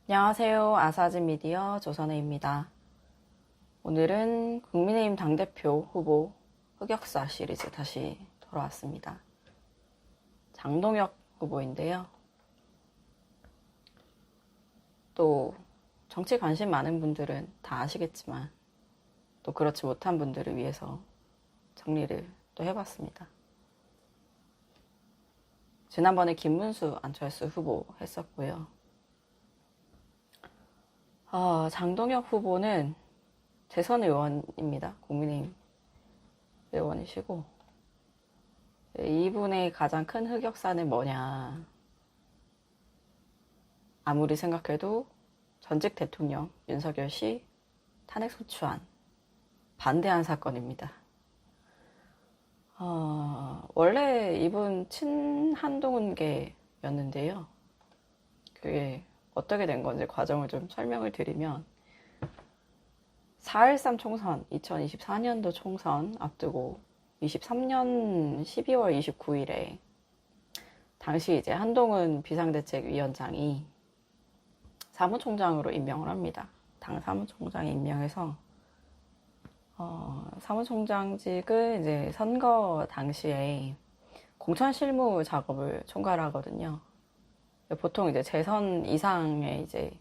안녕하세요. 아사진 미디어 조선혜입니다. 오늘은 국민의힘 당대표 후보 흑역사 시리즈 다시 돌아왔습니다. 장동혁 후보인데요. 또 정치 관심 많은 분들은 다 아시겠지만 또 그렇지 못한 분들을 위해서 정리를 또 해봤습니다. 지난번에 김문수 안철수 후보 했었고요. 장동혁 후보는 재선 의원입니다. 국민의힘 의원이시고, 이분의 가장 큰 흑역사는 뭐냐. 아무리 생각해도 전직 대통령 윤석열 씨 탄핵소추안 반대한 사건입니다. 원래 이분 친한동훈계였는데요. 그게 어떻게 된 건지 과정을 좀 설명을 드리면 4.13 총선, 2024년도 총선 앞두고 23년 12월 29일에 당시 이제 한동훈 비상대책위원장이 사무총장으로 임명을 합니다. 당 사무총장에 임명해서 사무총장직은 이제 선거 당시에 공천 실무 작업을 총괄하거든요. 보통 이제 재선 이상의 이제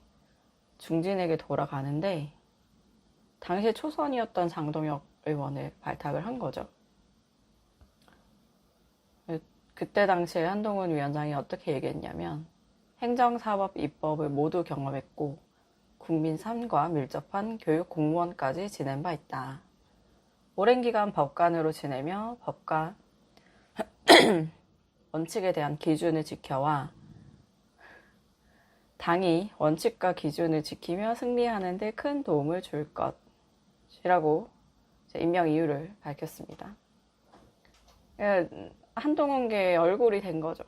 중진에게 돌아가는데 당시에 초선이었던 장동혁 의원을 발탁을 한 거죠. 그때 당시에 한동훈 위원장이 어떻게 얘기했냐면 행정사법 입법을 모두 경험했고 국민 삶과 밀접한 교육 공무원까지 지낸 바 있다. 오랜 기간 법관으로 지내며 법과 원칙에 대한 기준을 지켜와 당이 원칙과 기준을 지키며 승리하는 데 큰 도움을 줄 것이라고 임명 이유를 밝혔습니다. 한동훈계 얼굴이 된 거죠.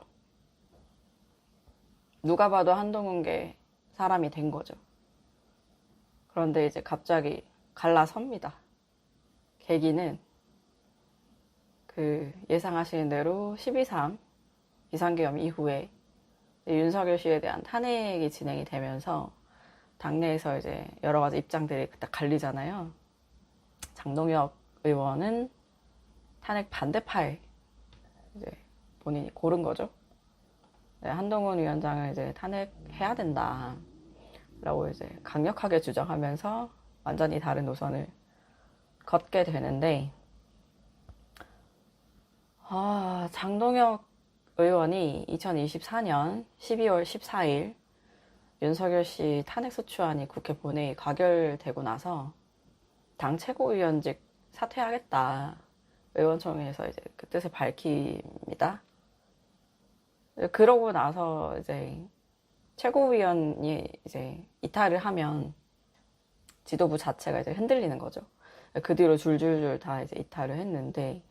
누가 봐도 한동훈계 사람이 된 거죠. 그런데 이제 갑자기 갈라섭니다. 계기는 그 예상하시는 대로 12.3 비상계엄 이후에 윤석열 씨에 대한 탄핵이 진행이 되면서 당내에서 이제 여러 가지 입장들이 딱 갈리잖아요. 장동혁 의원은 탄핵 반대파에 이제 본인이 고른 거죠. 한동훈 위원장을 이제 탄핵해야 된다라고 이제 강력하게 주장하면서 완전히 다른 노선을 걷게 되는데, 장동혁 의원이 2024년 12월 14일 윤석열 씨 탄핵소추안이 국회 본회의 가결되고 나서 당 최고위원직 사퇴하겠다. 의원총회에서 이제 그 뜻을 밝힙니다. 그러고 나서 이제 최고위원이 이제 이탈을 하면 지도부 자체가 이제 흔들리는 거죠. 그 뒤로 줄줄줄 다 이제 이탈을 했는데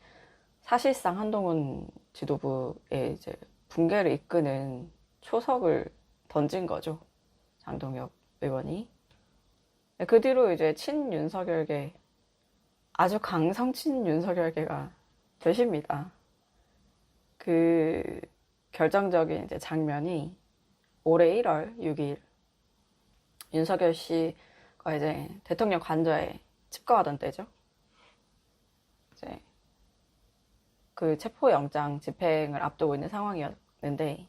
사실상 한동훈 지도부의 이제 붕괴를 이끄는 초석을 던진 거죠. 장동혁 의원이. 그 뒤로 이제 친윤석열계, 아주 강성 친윤석열계가 되십니다. 그 결정적인 이제 장면이 올해 1월 6일 윤석열 씨가 이제 대통령 관저에 칩거하던 때죠. 이제 그 체포영장 집행을 앞두고 있는 상황이었는데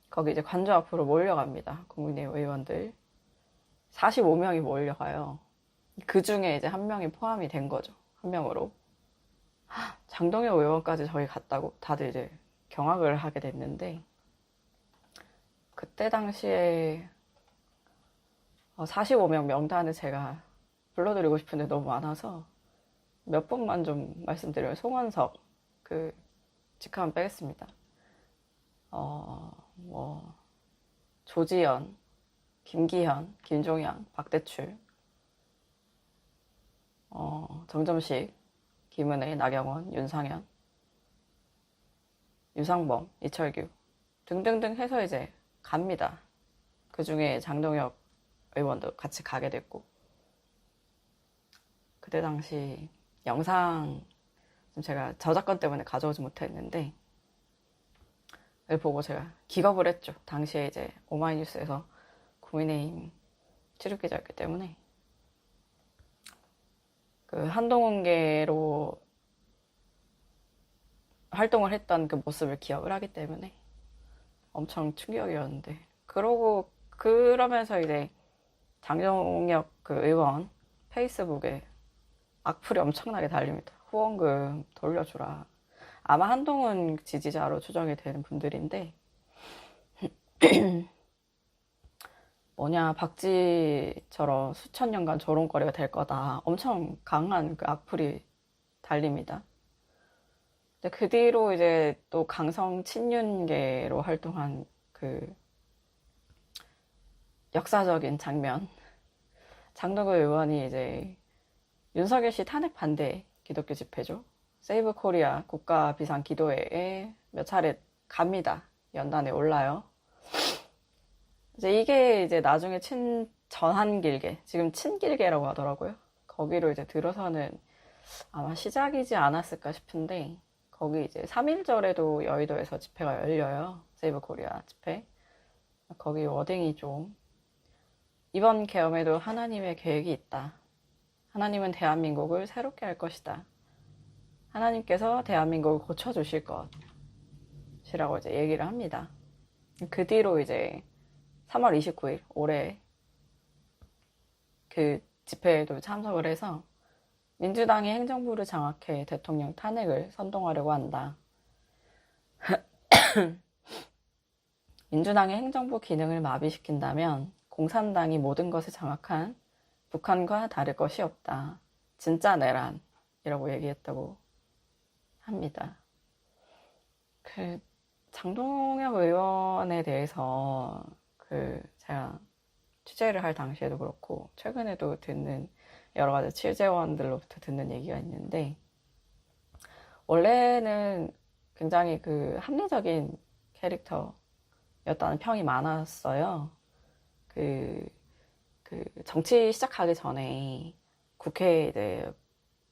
거기 이제 관저 앞으로 몰려갑니다. 국민의힘 의원들 45명이 몰려가요. 그 중에 이제 한 명이 포함이 된 거죠. 한 명으로. 장동혁 의원까지 저기 갔다고 다들 이제 경악을 하게 됐는데, 그때 당시에 45명 명단을 제가 불러드리고 싶은데 너무 많아서 몇 분만 좀 말씀드려요. 송원석, 그 직함 빼겠습니다. 조지현, 김기현, 김종양, 박대출, 정점식, 김은혜, 나경원, 윤상현, 유상범, 이철규 등등등 해서 이제 갑니다. 그 중에 장동혁 의원도 같이 가게 됐고, 그때 당시 영상 제가 저작권 때문에 가져오지 못했는데 를 보고 제가 기겁을 했죠. 당시에 이제 오마이뉴스에서 국민의힘 출입기자였기 때문에 그 한동훈계로 활동을 했던 그 모습을 기억을 하기 때문에 엄청 충격이었는데, 그러면서 이제 장동혁 그 의원 페이스북에 악플이 엄청나게 달립니다. 후원금 돌려주라. 아마 한동훈 지지자로 추정이 되는 분들인데, 뭐냐, 박쥐처럼 수천 년간 조롱거리가 될 거다. 엄청 강한 그 악플이 달립니다. 근데 그 뒤로 이제 또 강성 친윤계로 활동한 그 역사적인 장면. 장동혁 의원이 이제 윤석열 씨 탄핵 반대 기독교 집회죠. 세이브 코리아 국가 비상 기도회에 몇 차례 갑니다. 연단에 올라요. 이제 이게 이제 나중에 전한길계, 지금 친길계라고 하더라고요. 거기로 이제 들어서는 아마 시작이지 않았을까 싶은데, 거기 이제 3.1절에도 여의도에서 집회가 열려요. 세이브 코리아 집회. 거기 워딩이 좀, 이번 계엄에도 하나님의 계획이 있다. 하나님은 대한민국을 새롭게 할 것이다. 하나님께서 대한민국을 고쳐주실 것이라고 이제 얘기를 합니다. 그 뒤로 이제 3월 29일 올해 그 집회에도 참석을 해서 민주당이 행정부를 장악해 대통령 탄핵을 선동하려고 한다. 민주당의 행정부 기능을 마비시킨다면 공산당이 모든 것을 장악한 북한과 다를 것이 없다. 진짜 내란이라고 얘기했다고 합니다. 그 장동혁 의원에 대해서 제가 취재를 할 당시에도 그렇고 최근에도 듣는 여러 가지 취재원들로부터 듣는 얘기가 있는데, 원래는 굉장히 그 합리적인 캐릭터였다는 평이 많았어요. 그 정치 시작하기 전에 국회 이제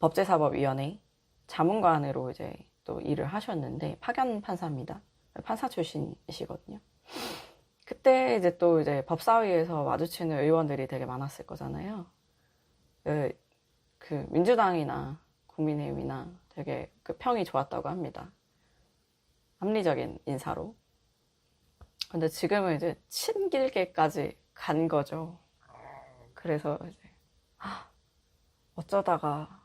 법제사법위원회 자문관으로 이제 또 일을 하셨는데, 파견 판사입니다. 판사 출신이시거든요. 그때 이제 또 이제 법사위에서 마주치는 의원들이 되게 많았을 거잖아요. 그 민주당이나 국민의힘이나 되게 그 평이 좋았다고 합니다. 합리적인 인사로. 근데 지금은 이제 친길계까지 간 거죠. 그래서 이제 어쩌다가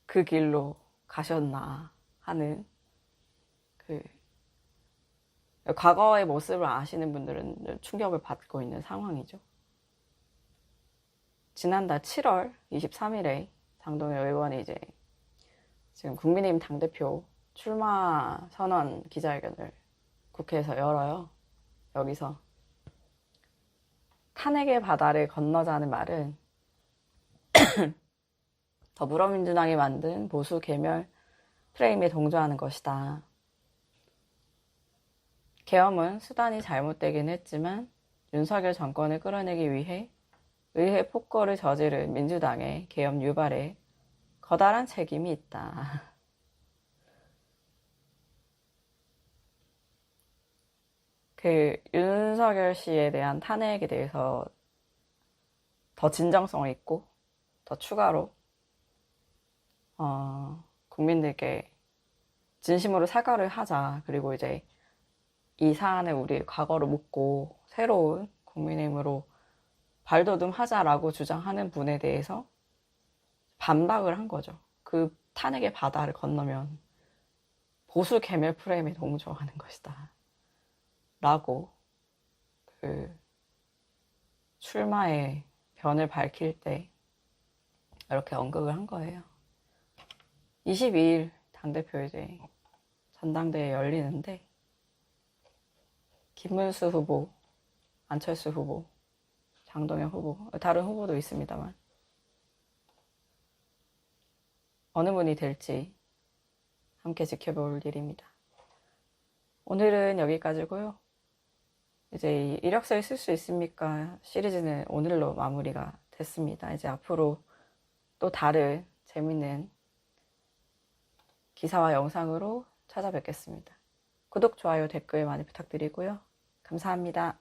그 길로 가셨나 하는, 그 과거의 모습을 아시는 분들은 충격을 받고 있는 상황이죠. 지난달 7월 23일에 장동혁 의원이 이제 지금 국민의힘 당대표 출마 선언 기자회견을 국회에서 열어요. 여기서 탄핵의 바다를 건너자는 말은 더불어민주당이 만든 보수 계멸 프레임에 동조하는 것이다. 계엄은 수단이 잘못되긴 했지만 윤석열 정권을 끌어내기 위해 의회 폭거를 저지른 민주당의 계엄 유발에 커다란 책임이 있다. 그 윤석열 씨에 대한 탄핵에 대해서 더 진정성 있고 더 추가로 국민들께 진심으로 사과를 하자. 그리고 이제 이 사안을 우리 과거로 묻고 새로운 국민의힘으로 발돋움하자라고 주장하는 분에 대해서 반박을 한 거죠. 그 탄핵의 바다를 건너면 보수 계멸 프레임에 동조하는 것이다. 라고 그 출마의 변을 밝힐 때 이렇게 언급을 한 거예요. 22일 당대표 이제 전당대회 열리는데, 김문수 후보, 안철수 후보, 장동혁 후보, 다른 후보도 있습니다만 어느 분이 될지 함께 지켜볼 일입니다. 오늘은 여기까지고요. 이제 이력서에 쓸 수 있습니까? 시리즈는 오늘로 마무리가 됐습니다. 이제 앞으로 또 다른 재밌는 기사와 영상으로 찾아뵙겠습니다. 구독, 좋아요, 댓글 많이 부탁드리고요. 감사합니다.